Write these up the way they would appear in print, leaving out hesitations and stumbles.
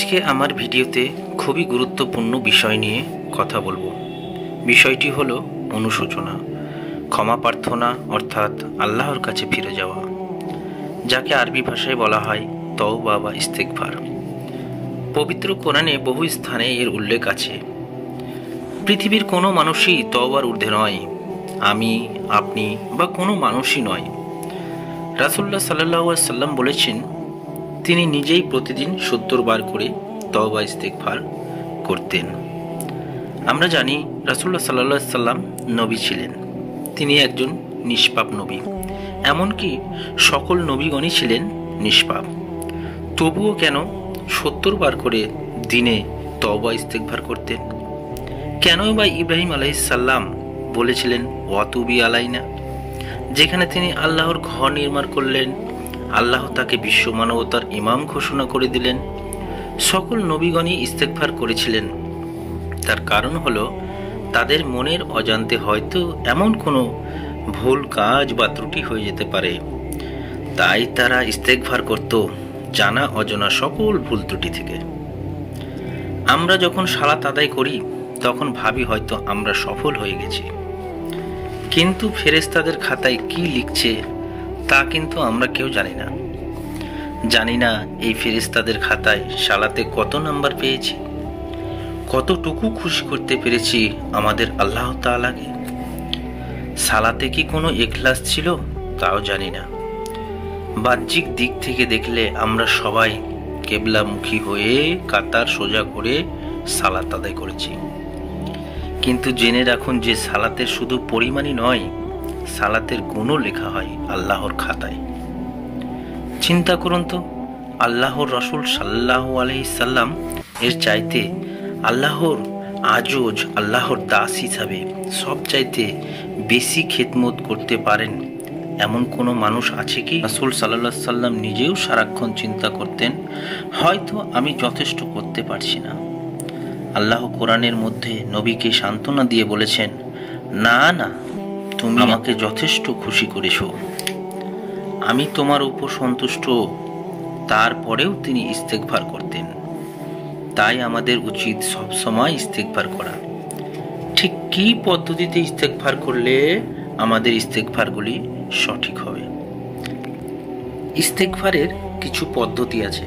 আজকে আমার ভিডিওতে খুবই গুরুত্বপূর্ণ বিষয় নিয়ে কথা বলবো। বিষয়টি হলো অনুশোচনা, ক্ষমা প্রার্থনা অর্থাৎ আল্লাহর কাছে ফিরে যাওয়া, যাকে আরবি ভাষায় বলা হয় তওবা বা ইস্তেগফার। পবিত্র কোরআনে বহু স্থানে এর উল্লেখ আছে। পৃথিবীর কোনো মানুষই তওবার ঊর্ধ্বে নয়, আমি, আপনি বা কোনো মানুষই নয়। রাসূলুল্লাহ সাল্লাল্লাহু আলাইহি সাল্লাম বলেছেন, তিনি নিজেই প্রতিদিন ৭০ বার করে তওবা ইস্তেগফার করতেন। আমরা জানি রাসূলুল্লাহ সাল্লাল্লাহু আলাইহি সাল্লাম নবী ছিলেন, তিনি একজন নিষ্পাপ নবী। এমনকি সকল নবীগণই ছিলেন নিষ্পাপ। তবুও কেন ৭০ বার করে দিনে তওবা ইস্তেগফার করতেন? কেনই বা ইব্রাহিম আলাইহিস সালাম বলেছিলেন ওয়াতুবি আলাইনা, যেখানে তিনি আল্লাহর ঘর নির্মাণ করলেন, আল্লাহ তাকে বিশ্ব মানবতার ইমাম ঘোষণা করে দিলেন। সকল নবীগণই ইস্তেগফার করেছিলেন। তার কারণ হলো তাদের মনের অজান্তে হয়তো এমন কোনো ভুল কাজ বা ত্রুটি হয়ে যেতে পারে, তাই তারা ইস্তেগফার করত জানা অজানা সকল ভুল ত্রুটি থেকে। আমরা যখন সালাত আদায় করি তখন ভাবি হয়তো আমরা সফল হয়ে গেছি, কিন্তু ফেরেশতাদের খাতায় কি লিখছে তা কিন্তু আমরা কেউ জানি না এই ফেরেশতাদের খাতায় সালাতে কত নাম্বার পেয়েছি, কতটুকু খুশি করতে পেরেছি আমাদের আল্লাহ তাআলাকে। সালাতে কি কোনো ইখলাস ছিল তাও জানি না। বাহ্যিক দিক থেকে দেখলে আমরা সবাই কিবলামুখী হয়ে কাতার সোজা করে সালাত আদায় করেছি, কিন্তু জেনে রাখুন যে সালাতের শুধু পরিমাণই নয়, সালাতের গুণও লেখা হয় আল্লাহর খাতায়। চিন্তা করুন তো, আল্লাহর রাসূল সাল্লাল্লাহু আলাইহি সাল্লাম এর চাইতে আল্লাহর আজজ, আল্লাহর দাস হিসাবে সব চাইতে বেশি খিদমত করতে পারেন এমন কোনো মানুষ আছে কি? রাসূল সাল্লাল্লাহু আলাইহি সাল্লাম নিজেও সারাক্ষণ চিন্তা করতেন, হয়তো আমি যথেষ্ট করতে পারছি না। আল্লাহ কোরআনের মধ্যে নবীকে সান্ত্বনা দিয়ে বলেছেন, না না, তুমি আমাকে যথেষ্ট খুশি করেছ, আমি তোমার উপর সন্তুষ্ট। তারপরেও তিনি ইস্তেগফার করতেন। তাই আমাদের উচিত সবসময় ইস্তেগফার করা। ঠিক কি পদ্ধতিতে ইস্তেগফার করলে আমাদের ইস্তেগফারগুলি সঠিক হবে? ইস্তেগফারের কিছু পদ্ধতি আছে।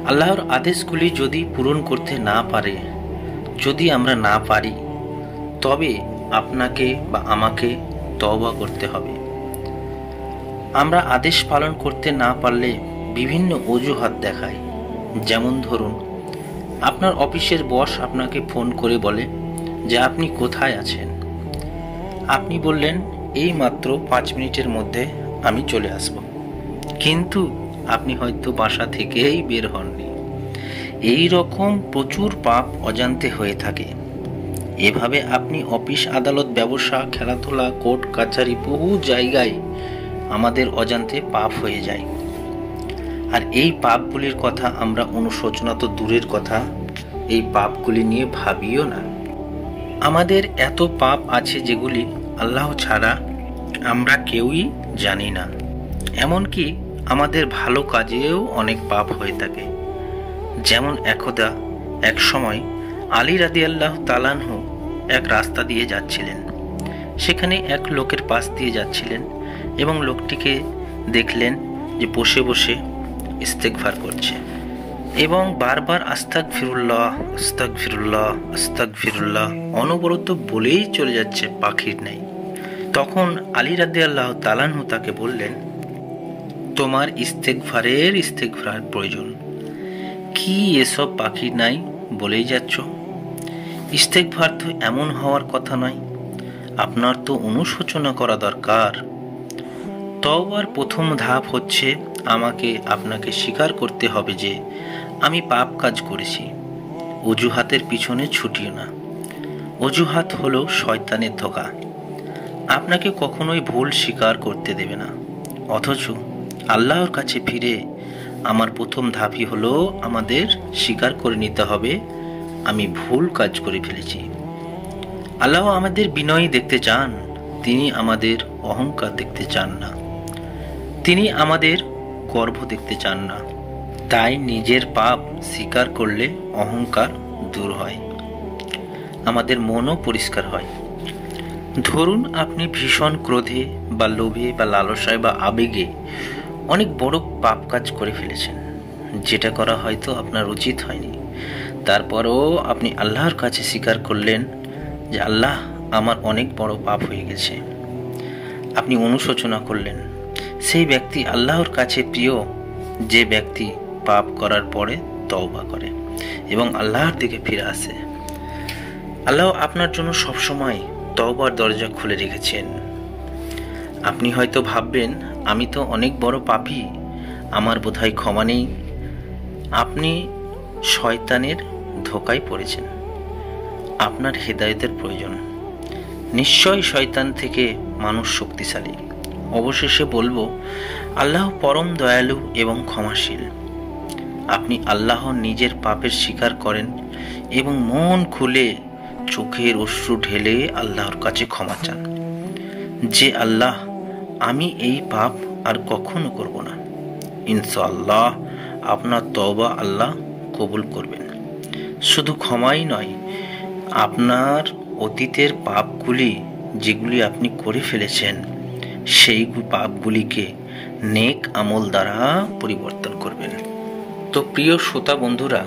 আল্লাহর আদেশগুলি যদি পূরণ করতে না পারে, যদি আমরা না পারি, তবে আপনাকে বা আমাকে তওবা করতে হবে। আমরা আদেশ পালন করতে না পারলে বিভিন্ন অজুহাত দেখায়। যেমন ধরুন, আপনার অফিসের বস আপনাকে ফোন করে বলে যে আপনি কোথায় আছেন। আপনি বললেন এই মাত্র 5 মিনিটের মধ্যে আমি চলে আসব, কিন্তু আপনি হয়তো বাসা থেকেই বের হননি। এই রকম প্রচুর পাপ অজান্তে হয়ে থাকে। এভাবে আপনি অফিস, আদালত, ব্যবসা, খেলাধুলা, কোর্ট কাছারি, বহু জায়গায় আমাদের অজান্তে পাপ হয়ে যায়। আর এই পাপগুলির কথা আমরা অনুশোচনা তো দূরের কথা, এই পাপগুলি নিয়ে ভাবিও না। আমাদের এত পাপ আছে যেগুলি আল্লাহ ছাড়া আমরা কেউই জানি না। এমনকি আমাদের ভালো কাজেও অনেক পাপ হয়ে থাকে। যেমন এক সময় আলী রাদিয়াল্লাহু তাআলা আনহু এক রাস্তা দিয়ে যাচ্ছিলেন। সেখানে এক লোকের পাশ দিয়ে যাচ্ছিলেন এবং লোকটিকে দেখলেন যে বসে বসে ইস্তেগফার করছে এবং বারবার আস্তাগফিরুল্লাহ, আস্তাগফিরুল্লাহ, আস্তাগফিরুল্লাহ অনবরত বলেই চলে যাচ্ছে পাখির ন্যায়। তখন আলী রাদিয়াল্লাহু তাআলা আনহু তাকে বললেন, তোমার ইস্তেগফার প্রয়োজন। কি এসব পাখির নাই বলেই যাচ্ছ? ইস্তেগফার তো এমন হওয়ার কথা নয়, আপনার তো অনুশোচনা করা দরকার। তওবার প্রথম ধাপ হচ্ছে আমাকে আপনাকে স্বীকার করতে হবে যে আমি পাপ কাজ করেছি। অজুহাতের পিছনে ছুটিও না। অজুহাত হলো শয়তানের ধোঁকা, আপনাকে কখনোই ভুল স্বীকার করতে দেবে না। অথচ আল্লাহর কাছে ফিরে আমার প্রথম ধাপই হলো আমাদের স্বীকার করে নিতে হবে আমি ভুল কাজ করে ফেলেছি। আল্লাহ আমাদের বিনয়ী দেখতে চান, তিনি আমাদের অহংকার দেখতে চান না, তিনি আমাদের গর্ব দেখতে চান না। তাই নিজের পাপ স্বীকার করলে অহংকার দূর হয়, আমাদের মনও পরিষ্কার হয়। ধরুন আপনি ভীষণ ক্রোধে বা লোভে বা লালসায় বা আবেগে অনেক বড় পাপ কাজ করে ফেলেছেন, যেটা করা হয়তো আপনার উচিত হয়নি। তারপরও আপনি আল্লাহর কাছে স্বীকার করলেন যে আল্লাহ, আমার অনেক বড় পাপ হয়ে গেছে। আপনি অনুশোচনা করলেন। সেই ব্যক্তি আল্লাহর কাছে প্রিয় যে ব্যক্তি পাপ করার পরে তওবা করে এবং আল্লাহর দিকে ফিরে আসে। আল্লাহ আপনার জন্য সবসময় তওবার দরজা খুলে রেখেছেন। আপনি হয়তো ভাববেন, আমি তো অনেক বড় পাপী, আমার বোধহয় ক্ষমা নেই। আপনি শয়তানের ধোকায় পড়েছেন। আপনার হেদায়েতের প্রয়োজন। নিশ্চয় শয়তান থেকে মানুষ শক্তিশালী। অবশেষে বলবো, আল্লাহ পরম দয়ালু এবং ক্ষমাশীল। আপনি আল্লাহর নিজের পাপের স্বীকার করেন এবং মন খুলে চোখের অশ্রু ঢেলে আল্লাহর কাছে ক্ষমা চান যে আল্লাহ, আমি এই পাপ আর কখনো করব না। ইনশাআল্লাহ আপনার তওবা আল্লাহ কবুল করবেন। শুধু ক্ষমাই নয়, আপনার অতীতের পাপগুলি যেগুলি আপনি করে ফেলেছেন সেই পাপগুলিকে নেক আমল দ্বারা পরিবর্তন করবেন। তো প্রিয় শ্রোতা বন্ধুরা,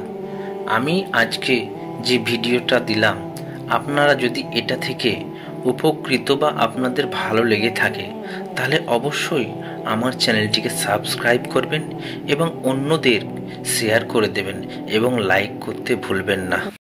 আমি আজকে যে ভিডিওটা দিলাম, আপনারা যদি এটা থেকে উপকৃত বা আপনাদের ভালো লেগে থাকে তাহলে অবশ্যই আমার চ্যানেলটিকে সাবস্ক্রাইব করবেন এবং অন্যদের শেয়ার করে দেবেন এবং লাইক করতে ভুলবেন না।